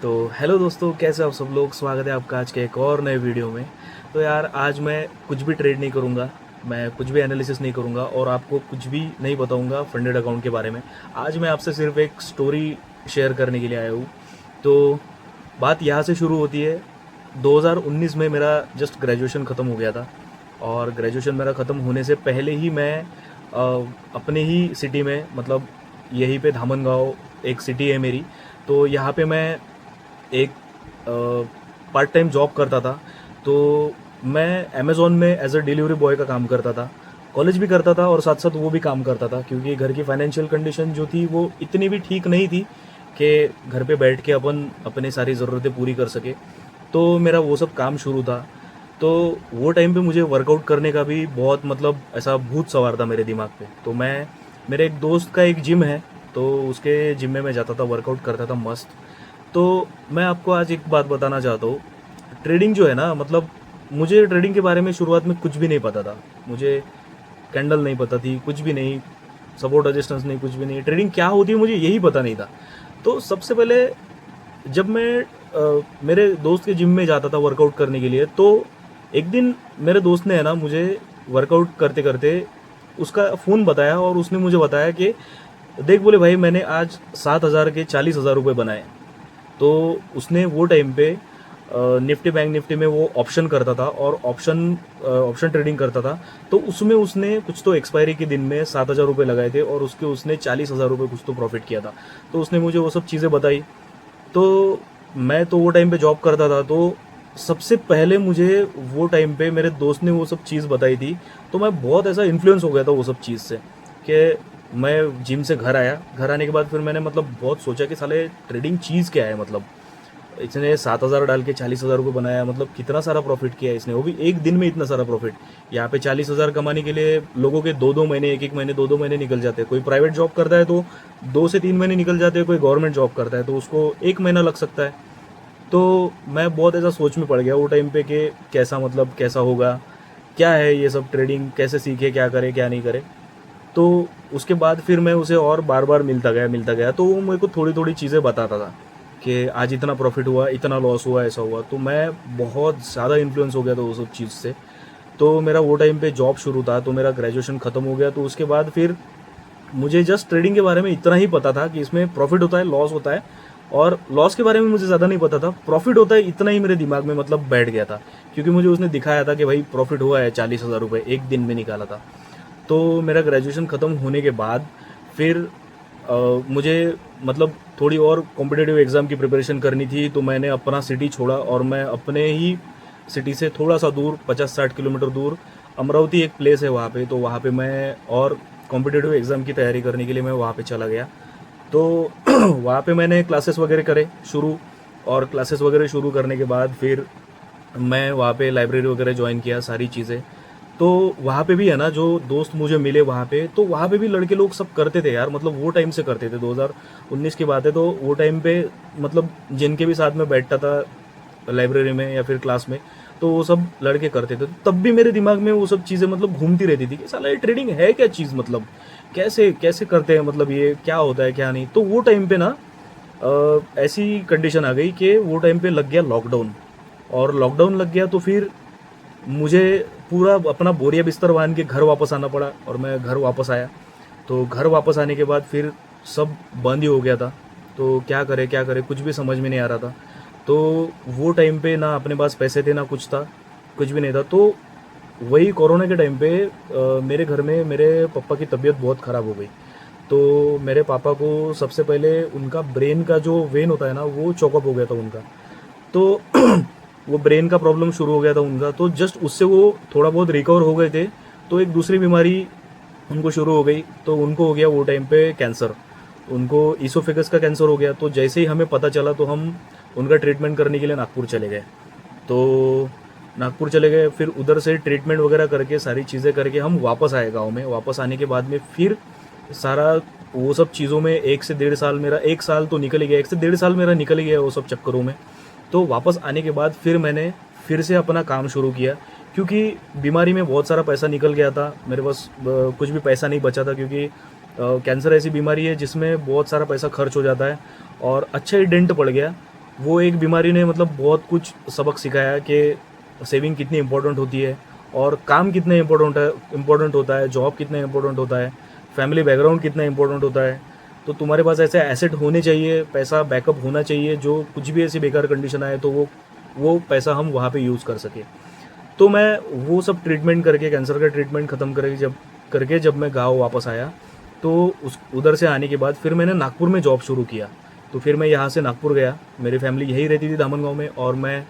तो हेलो दोस्तों, कैसे आप सब लोग। स्वागत है आपका आज के एक और नए वीडियो में। तो यार, आज मैं कुछ भी ट्रेड नहीं करूँगा, मैं कुछ भी एनालिसिस नहीं करूँगा और आपको कुछ भी नहीं बताऊँगा फंडेड अकाउंट के बारे में। आज मैं आपसे सिर्फ एक स्टोरी शेयर करने के लिए आया हूँ। तो बात यहाँ से शुरू होती है। 2019 में मेरा जस्ट ग्रेजुएशन ख़त्म हो गया था और ग्रेजुएशन मेरा ख़त्म होने से पहले ही मैं अपने ही सिटी में, मतलब यहीं पे धामनगांव एक सिटी है मेरी, तो यहाँ पे मैं एक पार्ट टाइम जॉब करता था। तो मैं अमेज़ॉन में एज अ डिलीवरी बॉय का काम करता था। कॉलेज भी करता था और साथ साथ वो भी काम करता था, क्योंकि घर की फाइनेंशियल कंडीशन जो थी वो इतनी भी ठीक नहीं थी कि घर पे बैठ के अपन अपनी सारी ज़रूरतें पूरी कर सके। तो मेरा वो सब काम शुरू था। तो वो टाइम पे मुझे वर्कआउट करने का भी बहुत, मतलब ऐसा भूत सवार था मेरे दिमाग पे। तो मैं, मेरे एक दोस्त का एक जिम है, तो उसके जिम में मैं जाता था, वर्कआउट करता था मस्त। तो मैं आपको आज एक बात बताना चाहता हूँ। ट्रेडिंग जो है ना, मतलब मुझे ट्रेडिंग के बारे में शुरुआत में कुछ भी नहीं पता था। मुझे कैंडल नहीं पता थी, कुछ भी नहीं, सपोर्ट रेजिस्टेंस नहीं, कुछ भी नहीं। ट्रेडिंग क्या होती है मुझे यही पता नहीं था। तो सबसे पहले जब मैं मेरे दोस्त के जिम में जाता था वर्कआउट करने के लिए, तो एक दिन मेरे दोस्त ने है ना मुझे वर्कआउट करते करते उसका फ़ोन बताया और उसने मुझे बताया कि देख, बोले भाई, मैंने आज 7,000 के 40,000 रुपये बनाए। तो उसने वो टाइम पे निफ्टी बैंक निफ्टी में वो ऑप्शन करता था और ऑप्शन ट्रेडिंग करता था। तो उसमें उसने कुछ तो एक्सपायरी के दिन में 7,000 रुपये लगाए थे और उसने 40,000 रुपये कुछ तो प्रॉफिट किया था। तो उसने मुझे वो सब चीज़ें बताई। तो मैं तो वो टाइम पे जॉब करता था, तो सबसे पहले मुझे वो टाइम पे मेरे दोस्त ने वो सब चीज़ बताई थी। तो मैं बहुत ऐसा इन्फ्लुएंस हो गया था वो सब चीज़ से कि मैं जिम से घर आया। घर आने के बाद फिर मैंने, मतलब बहुत सोचा कि साले ट्रेडिंग चीज़ क्या है। मतलब इसने 7,000 डाल के 40,000 रुपये बनाया, मतलब कितना सारा प्रॉफिट किया इसने, वो भी एक दिन में इतना सारा प्रॉफिट। यहाँ पे 40,000 कमाने के लिए लोगों के 2-2 महीने, 1-1 महीने, 2-2 महीने निकल जाते हैं। कोई प्राइवेट जॉब करता है तो 2 से 3 महीने निकल जाते हैं, कोई गवर्नमेंट जॉब करता है तो उसको 1 महीना लग सकता है। तो मैं बहुत ऐसा सोच में पड़ गया वो टाइम पे कि कैसा, मतलब कैसा होगा, क्या है ये सब ट्रेडिंग, कैसे सीखे, क्या करे क्या नहीं करे। तो उसके बाद फिर मैं उसे और बार बार मिलता गया, तो वो मेरे को थोड़ी थोड़ी चीज़ें बताता था कि आज इतना प्रॉफिट हुआ, इतना लॉस हुआ, ऐसा हुआ। तो मैं बहुत ज़्यादा इन्फ्लुएंस हो गया था वो सब चीज़ से। तो मेरा वो टाइम पे जॉब शुरू था, तो मेरा ग्रेजुएशन ख़त्म हो गया। तो उसके बाद फिर मुझे जस्ट ट्रेडिंग के बारे में इतना ही पता था कि इसमें प्रॉफिट होता है, लॉस होता है, और लॉस के बारे में मुझे ज़्यादा नहीं पता था। प्रॉफिट होता है इतना ही मेरे दिमाग में, मतलब बैठ गया था, क्योंकि मुझे उसने दिखाया था कि भाई प्रॉफिट हुआ है, 40,000 रुपये एक दिन में निकाला था। तो मेरा ग्रेजुएशन ख़त्म होने के बाद फिर मुझे, मतलब थोड़ी और कॉम्पिटिटिव एग्ज़ाम की प्रिपरेशन करनी थी। तो मैंने अपना सिटी छोड़ा और मैं अपने ही सिटी से थोड़ा सा दूर, 50-60 किलोमीटर दूर, अमरावती एक प्लेस है वहाँ पे, तो वहाँ पे मैं और कॉम्पिटिटिव एग्ज़ाम की तैयारी करने के लिए मैं वहाँ पे चला गया। तो वहाँ पे मैंने क्लासेस वगैरह करे शुरू, और क्लासेस वगैरह शुरू करने के बाद फिर मैं वहाँ पे लाइब्रेरी वगैरह ज्वाइन किया, सारी चीज़ें। तो वहाँ पे भी है ना, जो दोस्त मुझे मिले वहाँ पे, तो वहाँ पे भी लड़के लोग सब करते थे यार, मतलब वो टाइम से करते थे। 2019 की बात है, तो वो टाइम पे मतलब जिनके भी साथ में बैठता था लाइब्रेरी में या फिर क्लास में, तो वो सब लड़के करते थे। तब भी मेरे दिमाग में वो सब चीज़ें मतलब घूमती रहती थी कि साला ये ट्रेडिंग है क्या चीज़, मतलब कैसे कैसे करते हैं, मतलब ये क्या होता है क्या नहीं। तो वो टाइम पे ना ऐसी कंडीशन आ गई कि वो टाइम पे लग गया लॉकडाउन, और लॉकडाउन लग गया तो फिर मुझे पूरा अपना बोरिया बिस्तर बांध के घर वापस आना पड़ा, और मैं घर वापस आया। तो घर वापस आने के बाद फिर सब बंद ही हो गया था। तो क्या करे कुछ भी समझ में नहीं आ रहा था। तो वो टाइम पे ना अपने पास पैसे थे ना कुछ था, कुछ भी नहीं था। तो वही कोरोना के टाइम पे मेरे घर में मेरे पापा की तबीयत बहुत ख़राब हो गई। तो मेरे पापा को सबसे पहले उनका ब्रेन का जो वेन होता है ना, वो चॉकअप हो गया था उनका। तो वो ब्रेन का प्रॉब्लम शुरू हो गया था उनका। तो जस्ट उससे वो थोड़ा बहुत रिकवर हो गए थे, तो एक दूसरी बीमारी उनको शुरू हो गई। तो उनको हो गया वो टाइम पे कैंसर, उनको ईसोफेगस का कैंसर हो गया। तो जैसे ही हमें पता चला तो हम उनका ट्रीटमेंट करने के लिए नागपुर चले गए। तो नागपुर चले गए, फिर उधर से ट्रीटमेंट वगैरह करके सारी चीज़ें करके हम वापस आए गाँव में। वापस आने के बाद में फिर सारा वो सब चीज़ों में 1 से 1.5 साल, मेरा 1 साल तो निकल ही गया, 1 से 1.5 साल मेरा निकल ही गया वो सब चक्करों में। तो वापस आने के बाद फिर मैंने फिर से अपना काम शुरू किया, क्योंकि बीमारी में बहुत सारा पैसा निकल गया था मेरे पास। कुछ भी पैसा नहीं बचा था, क्योंकि कैंसर ऐसी बीमारी है जिसमें बहुत सारा पैसा खर्च हो जाता है, और अच्छा ही डेंट पड़ गया। वो एक बीमारी ने मतलब बहुत कुछ सबक सिखाया कि सेविंग कितनी इम्पोर्टेंट होती है और काम कितना इम्पोर्टेंट होता है, जॉब कितना इम्पोर्टेंट होता है, फैमिली बैकग्राउंड कितना इम्पोर्टेंट होता है। तो तुम्हारे पास ऐसे एसेट होने चाहिए, पैसा बैकअप होना चाहिए, जो कुछ भी ऐसी बेकार कंडीशन आए तो वो पैसा हम वहाँ पे यूज़ कर सके। तो मैं वो सब ट्रीटमेंट करके, कैंसर का ट्रीटमेंट ख़त्म करके जब मैं गाँव वापस आया, तो उस उधर से आने के बाद फिर मैंने नागपुर में जॉब शुरू किया। तो फिर मैं यहाँ से नागपुर गया, मेरी फैमिली यहीं रहती थी दामन गाँव में, और मैं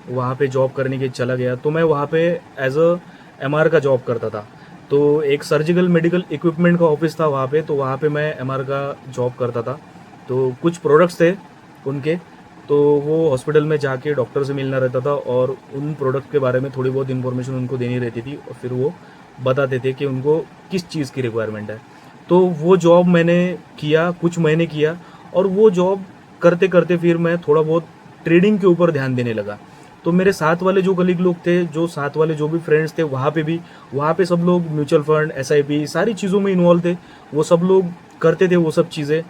वहाँ पे जॉब करने के चला गया। तो मैं वहाँ पे एज अ एमआर का जॉब करता था। तो एक सर्जिकल मेडिकल इक्विपमेंट का ऑफिस था वहाँ पे, तो वहाँ पे मैं एमआर का जॉब करता था। तो कुछ प्रोडक्ट्स थे उनके, तो वो हॉस्पिटल में जाके डॉक्टर से मिलना रहता था और उन प्रोडक्ट के बारे में थोड़ी बहुत इन्फॉर्मेशन उनको देनी रहती थी, और फिर वो बताते थे कि उनको किस चीज़ की रिक्वायरमेंट है। तो वो जॉब मैंने किया, कुछ महीने किया, और वो जॉब करते करते फिर मैं थोड़ा बहुत ट्रेडिंग के ऊपर ध्यान देने लगा। तो मेरे साथ वाले जो कलीग लोग थे, जो साथ वाले जो भी फ्रेंड्स थे, वहाँ पे सब लोग म्यूचुअल फंड, एसआईपी सारी चीज़ों में इन्वॉल्व थे। वो सब लोग करते थे वो सब चीज़ें।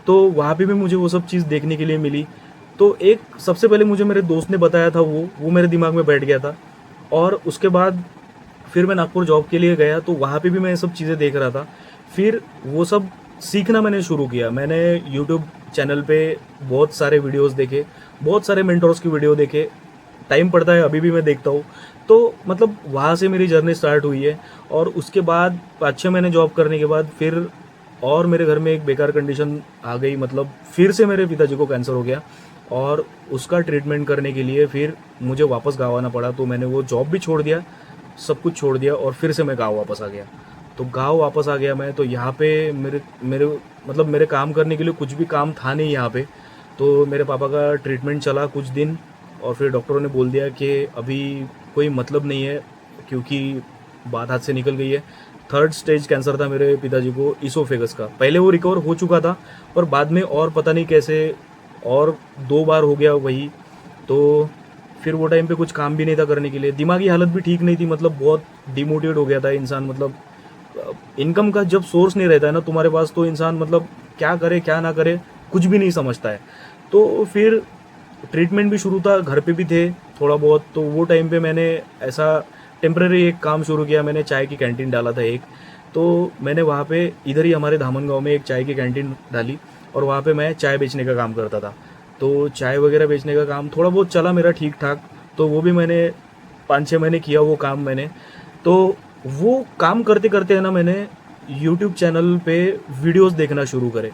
तो वहाँ पे भी मुझे वो सब चीज़ देखने के लिए मिली। तो एक सबसे पहले मुझे मेरे दोस्त ने बताया था, वो मेरे दिमाग में बैठ गया था। और उसके बाद फिर मैं नागपुर जॉब के लिए गया, तो वहाँ पे भी मैं ये सब चीज़ें देख रहा था। फिर वो सब सीखना मैंने शुरू किया। मैंने यूट्यूब चैनल पे बहुत सारे वीडियोस देखे, बहुत सारे मेंटर्स की वीडियो देखे, टाइम पड़ता है अभी भी मैं देखता हूँ। तो मतलब वहाँ से मेरी जर्नी स्टार्ट हुई है। और उसके बाद 5-6 महीने जॉब करने के बाद फिर और मेरे घर में एक बेकार कंडीशन आ गई, मतलब फिर से मेरे पिताजी को कैंसर हो गया, और उसका ट्रीटमेंट करने के लिए फिर मुझे वापस गाँव आना पड़ा। तो मैंने वो जॉब भी छोड़ दिया, सब कुछ छोड़ दिया, और फिर से मैं गाँव वापस आ गया। तो गाँव वापस आ गया मैं, तो यहाँ पे मेरे मेरे मतलब मेरे काम करने के लिए कुछ भी काम था नहीं यहाँ पे। तो मेरे पापा का ट्रीटमेंट चला कुछ दिन, और फिर डॉक्टरों ने बोल दिया कि अभी कोई मतलब नहीं है, क्योंकि बात हाथ से निकल गई है। 3rd स्टेज कैंसर था मेरे पिताजी को, इसोफेगस का। पहले वो रिकवर हो चुका था, पर बाद में और पता नहीं कैसे और 2 बार हो गया वही। तो फिर वो टाइम पे कुछ काम भी नहीं था करने के लिए, दिमागी हालत भी ठीक नहीं थी, मतलब बहुत डिमोटिवेट हो गया था इंसान। मतलब इनकम का जब सोर्स नहीं रहता है ना तुम्हारे पास, तो इंसान मतलब क्या करे क्या ना करे कुछ भी नहीं समझता है। तो फिर ट्रीटमेंट भी शुरू था, घर पे भी थे थोड़ा बहुत। तो वो टाइम पे मैंने ऐसा टेम्परेरी एक काम शुरू किया, मैंने चाय की कैंटीन डाला था एक। तो मैंने वहाँ पे इधर ही हमारे धामन गाँव में एक चाय की कैंटीन डाली, और वहाँ पे मैं चाय बेचने का काम करता था। तो चाय वगैरह बेचने का काम थोड़ा बहुत चला मेरा ठीक ठाक। तो वो भी मैंने 5-6 महीने किया वो काम मैंने। तो वो काम करते करते है ना, मैंने यूट्यूब चैनल पे वीडियोस देखना शुरू करे।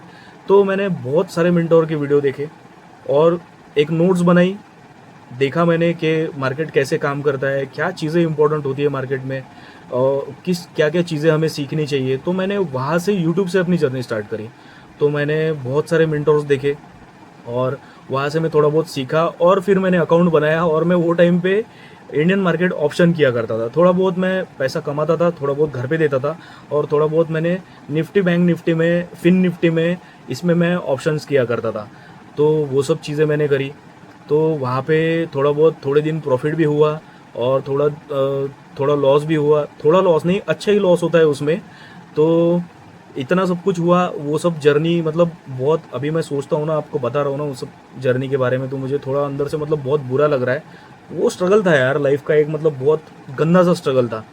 तो मैंने बहुत सारे मेंटोर के वीडियो देखे, और एक नोट्स बनाई। देखा मैंने कि मार्केट कैसे काम करता है, क्या चीज़ें इंपॉर्टेंट होती है मार्केट में, और क्या क्या चीज़ें हमें सीखनी चाहिए। तो मैंने वहाँ से यूट्यूब से अपनी जर्नी स्टार्ट करी। तो मैंने बहुत सारे मेंटोर्स देखे, और वहाँ से मैं थोड़ा बहुत सीखा, और फिर मैंने अकाउंट बनाया। और मैं वो टाइम पे इंडियन मार्केट ऑप्शन किया करता था। थोड़ा बहुत मैं पैसा कमाता था, थोड़ा बहुत घर पे देता था, और थोड़ा बहुत मैंने निफ्टी, बैंक निफ्टी में, फिन निफ्टी में, इसमें मैं ऑप्शंस किया करता था। तो वो सब चीज़ें मैंने करी। तो वहाँ पे थोड़ा बहुत थोड़े दिन प्रॉफिट भी हुआ, और थोड़ा लॉस भी हुआ। थोड़ा लॉस नहीं, अच्छा ही लॉस होता है उसमें। तो इतना सब कुछ हुआ, वो सब जर्नी मतलब बहुत, अभी मैं सोचता हूँ ना, आपको बता रहा हूँ ना उस सब जर्नी के बारे में, तो मुझे थोड़ा अंदर से मतलब बहुत बुरा लग रहा है। वो स्ट्रगल था यार लाइफ का एक, मतलब बहुत गंदा सा स्ट्रगल था।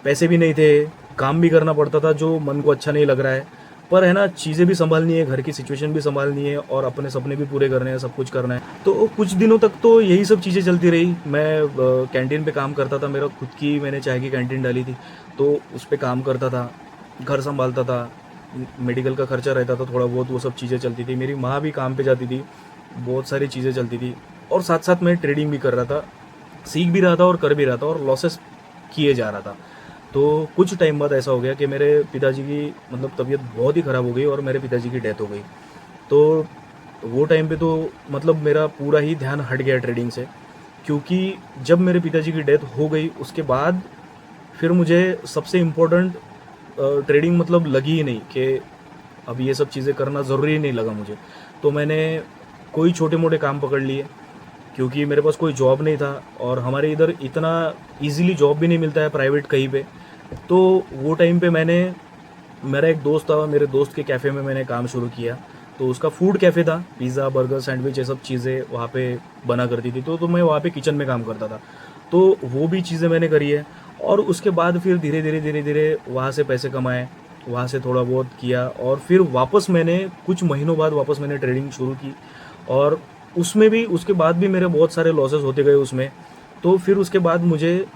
पैसे भी नहीं थे, काम भी करना पड़ता था जो मन को अच्छा नहीं लग रहा है, पर है ना, चीज़ें भी संभालनी है, घर की सिचुएशन भी संभालनी है, और अपने सपने भी पूरे करने हैं, सब कुछ करना है। तो कुछ दिनों तक तो यही सब चीज़ें चलती रही। मैं कैंटीन पे काम करता था, मेरा खुद की मैंने चाय की कैंटीन डाली थी, तो उस पर काम करता था, घर संभालता था, मेडिकल का खर्चा रहता था थोड़ा बहुत, वो सब चीज़ें चलती थी। मेरी माँ भी काम पे जाती थी, बहुत सारी चीज़ें चलती थी, और साथ साथ मैं ट्रेडिंग भी कर रहा था, सीख भी रहा था और कर भी रहा था, और लॉसेस किए जा रहा था। तो कुछ टाइम बाद ऐसा हो गया कि मेरे पिताजी की मतलब तबीयत बहुत ही ख़राब हो गई, और मेरे पिताजी की डेथ हो गई। तो वो टाइम पे तो मतलब मेरा पूरा ही ध्यान हट गया ट्रेडिंग से, क्योंकि जब मेरे पिताजी की डेथ हो गई उसके बाद फिर मुझे सबसे इम्पोर्टेंट ट्रेडिंग मतलब लगी ही नहीं, कि अब ये सब चीज़ें करना ज़रूरी नहीं लगा मुझे। तो मैंने कोई छोटे मोटे काम पकड़ लिए, क्योंकि मेरे पास कोई जॉब नहीं था, और हमारे इधर इतना इजीली जॉब भी नहीं मिलता है प्राइवेट कहीं पे। तो वो टाइम पे मेरा एक दोस्त था, मेरे दोस्त के कैफ़े में मैंने काम शुरू किया। तो उसका फूड कैफ़े था, पिज़्ज़ा, बर्गर, सैंडविच ये सब चीज़ें वहाँ पे बना करती थी, तो मैं वहाँ पे किचन में काम करता था। तो वो भी चीज़ें मैंने करी है और उसके बाद फिर धीरे-धीरे वहाँ से पैसे कमाए, वहाँ से थोड़ा बहुत किया और फिर वापस मैंने कुछ महीनों बाद वापस मैंने ट्रेडिंग शुरू की और उसमें भी उसके बाद भी मेरे बहुत सारे लॉसेस होते गए उसमें। तो फिर उसके बाद मुझे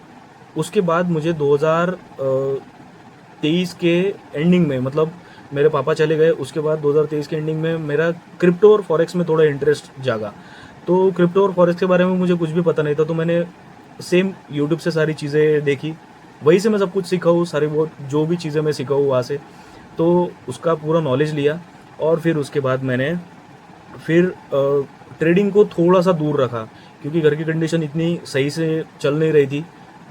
2023 के एंडिंग में मतलब मेरे पापा चले गए, उसके बाद 2023 के एंडिंग में मेरा क्रिप्टो और फॉरेक्स में थोड़ा इंटरेस्ट जागा। तो क्रिप्टो और फॉरेक्स के बारे में मुझे कुछ भी पता नहीं था, तो मैंने सेम यूट्यूब से सारी चीज़ें देखी, वहीं से मैं सब कुछ सीखा हूँ, सारी बहुत जो भी चीज़ें मैं सीखा हूँ वहाँ से, तो उसका पूरा नॉलेज लिया और फिर उसके बाद मैंने फिर ट्रेडिंग को थोड़ा-सा दूर रखा क्योंकि घर की कंडीशन इतनी सही से चल नहीं रही थी।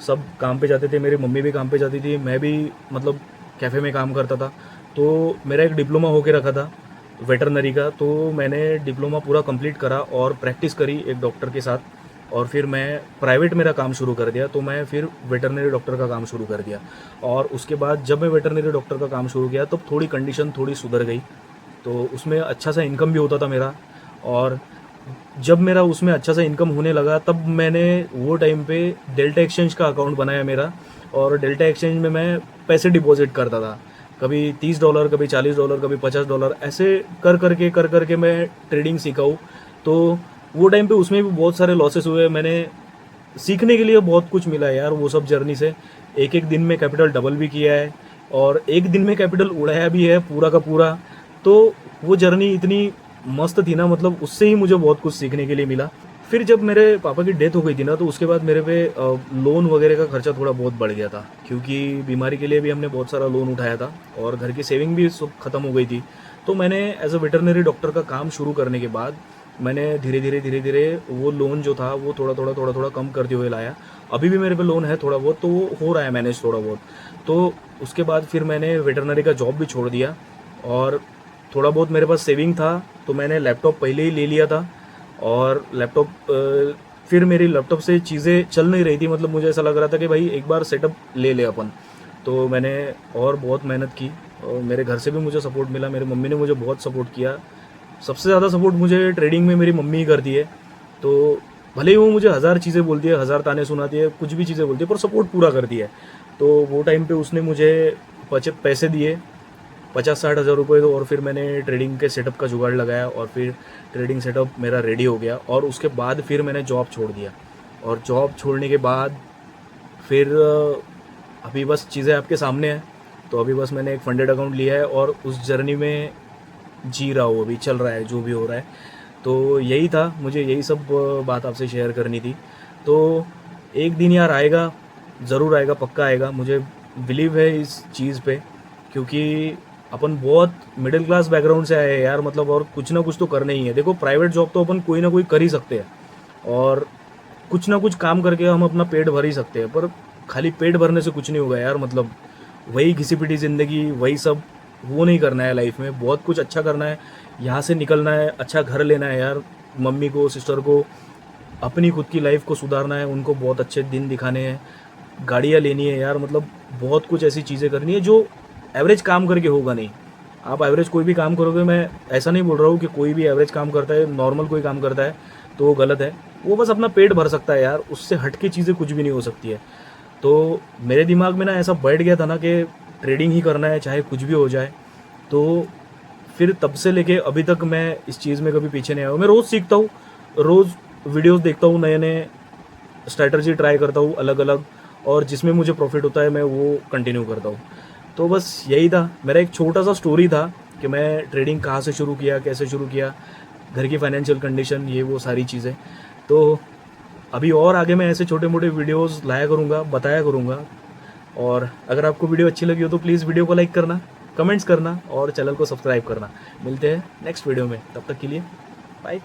सब काम पे जाते थे, मेरी मम्मी भी काम पे जाती थी, मैं भी मतलब कैफ़े में काम करता था। तो मेरा एक डिप्लोमा होके रखा था वेटरनरी का, तो मैंने डिप्लोमा पूरा कंप्लीट करा और प्रैक्टिस करी एक डॉक्टर के साथ और फिर मैं प्राइवेट मेरा काम शुरू कर दिया। तो मैं फिर वेटरनरी डॉक्टर का काम शुरू कर दिया और उसके बाद जब मैं वेटरनरी डॉक्टर का काम शुरू किया तब थोड़ी कंडीशन थोड़ी सुधर गई। तो उसमें अच्छा सा इनकम भी होता था मेरा और जब मेरा उसमें अच्छा सा इनकम होने लगा तब मैंने वो टाइम पे डेल्टा एक्सचेंज का अकाउंट बनाया मेरा और डेल्टा एक्सचेंज में मैं पैसे डिपॉजिट करता था। कभी $30, कभी $40, कभी $50 ऐसे कर कर के मैं ट्रेडिंग सीखा हूँ। तो वो टाइम पे उसमें भी बहुत सारे लॉसेस हुए। मैंने सीखने के लिए बहुत कुछ मिला है यार वो सब जर्नी से। एक-एक दिन में कैपिटल डबल भी किया है और एक दिन में कैपिटल उड़ाया भी है पूरा का पूरा। तो वो जर्नी इतनी मस्त थी ना, मतलब उससे ही मुझे बहुत कुछ सीखने के लिए मिला। फिर जब मेरे पापा की डेथ हो गई थी ना, तो उसके बाद मेरे पे लोन वगैरह का खर्चा थोड़ा बहुत बढ़ गया था क्योंकि बीमारी के लिए भी हमने बहुत सारा लोन उठाया था और घर की सेविंग भी सब खत्म हो गई थी। तो मैंने एज अ वेटरनरी डॉक्टर का काम शुरू करने के बाद मैंने धीरे-धीरे वो लोन जो था वो थोड़ा-थोड़ा कम करते हुए लाया। अभी भी मेरे पे लोन है थोड़ा बहुत, तो वो हो रहा है मैनेज थोड़ा बहुत। तो उसके बाद फिर मैंने वेटरनरी का जॉब भी छोड़ दिया और थोड़ा बहुत मेरे पास सेविंग था, तो मैंने लैपटॉप पहले ही ले लिया था और फिर मेरी लैपटॉप से चीज़ें चल नहीं रही थी, मतलब मुझे ऐसा लग रहा था कि भाई एक बार सेटअप ले ले अपन। तो मैंने और बहुत मेहनत की और मेरे घर से भी मुझे सपोर्ट मिला, मेरी मम्मी ने मुझे बहुत सपोर्ट किया। सबसे ज़्यादा सपोर्ट मुझे ट्रेडिंग में मेरी मम्मी ही करती है। तो भले ही वो मुझे हज़ार चीज़ें बोलती है, हज़ार ताने सुनाती है, कुछ भी चीज़ें बोलती है, पर सपोर्ट पूरा करती है। तो वो टाइम पे उसने मुझे पैसे दिए 50-60 हज़ार रुपये, तो और फिर मैंने ट्रेडिंग के सेटअप का जुगाड़ लगाया और फिर ट्रेडिंग सेटअप मेरा रेडी हो गया और उसके बाद फिर मैंने जॉब छोड़ दिया और जॉब छोड़ने के बाद फिर अभी बस चीज़ें आपके सामने हैं। तो अभी बस मैंने एक फंडेड अकाउंट लिया है और उस जर्नी में जी रहा हूँ, अभी चल रहा है जो भी हो रहा है। तो यही था, मुझे यही सब बात आपसे शेयर करनी थी। तो एक दिन यार आएगा, ज़रूर आएगा, पक्का आएगा, मुझे बिलीव है इस चीज़ पे क्योंकि अपन बहुत मिडिल क्लास बैकग्राउंड से आए हैं यार, मतलब और कुछ ना कुछ तो करना ही है। देखो प्राइवेट जॉब तो अपन कोई ना कोई कर ही सकते हैं और कुछ ना कुछ काम करके हम अपना पेट भर ही सकते हैं, पर खाली पेट भरने से कुछ नहीं होगा यार। मतलब वही घिसी-पिटी ज़िंदगी, वही सब वो नहीं करना है लाइफ में, बहुत कुछ अच्छा करना है, यहाँ से निकलना है, अच्छा घर लेना है यार, मम्मी को, सिस्टर को, अपनी खुद की लाइफ को सुधारना है, उनको बहुत अच्छे दिन दिखाने हैं, गाड़ियाँ लेनी है यार, मतलब बहुत कुछ ऐसी चीज़ें करनी है जो एवरेज काम करके होगा नहीं। आप एवरेज कोई भी काम करोगे, मैं ऐसा नहीं बोल रहा हूँ कि कोई भी एवरेज काम करता है, नॉर्मल कोई काम करता है तो वो गलत है। वो बस अपना पेट भर सकता है यार, उससे हट के चीज़ें कुछ भी नहीं हो सकती है। तो मेरे दिमाग में ना ऐसा बैठ गया था ना कि ट्रेडिंग ही करना है चाहे कुछ भी हो जाए। तो फिर तब से लेके अभी तक मैं इस चीज़ में कभी पीछे नहीं आया हूँ। मैं रोज़ सीखता हूँ, रोज़ वीडियोज़ देखता हूँ, नए-नए स्ट्रैटेजी ट्राई करता हूँ अलग-अलग और जिसमें मुझे प्रॉफ़िट होता है मैं वो कंटिन्यू करता हूँ। तो बस यही था, मेरा एक छोटा-सा स्टोरी था कि मैं ट्रेडिंग कहाँ से शुरू किया, कैसे शुरू किया, घर की फाइनेंशियल कंडीशन, ये वो सारी चीज़ें। तो अभी और आगे मैं ऐसे छोटे-मोटे वीडियोज़ लाया करूँगा, बताया करूँगा और अगर आपको वीडियो अच्छी लगी हो तो प्लीज़ वीडियो को लाइक करना, कमेंट्स करना और चैनल को सब्सक्राइब करना। मिलते हैं नेक्स्ट वीडियो में, तब तक के लिए बाय।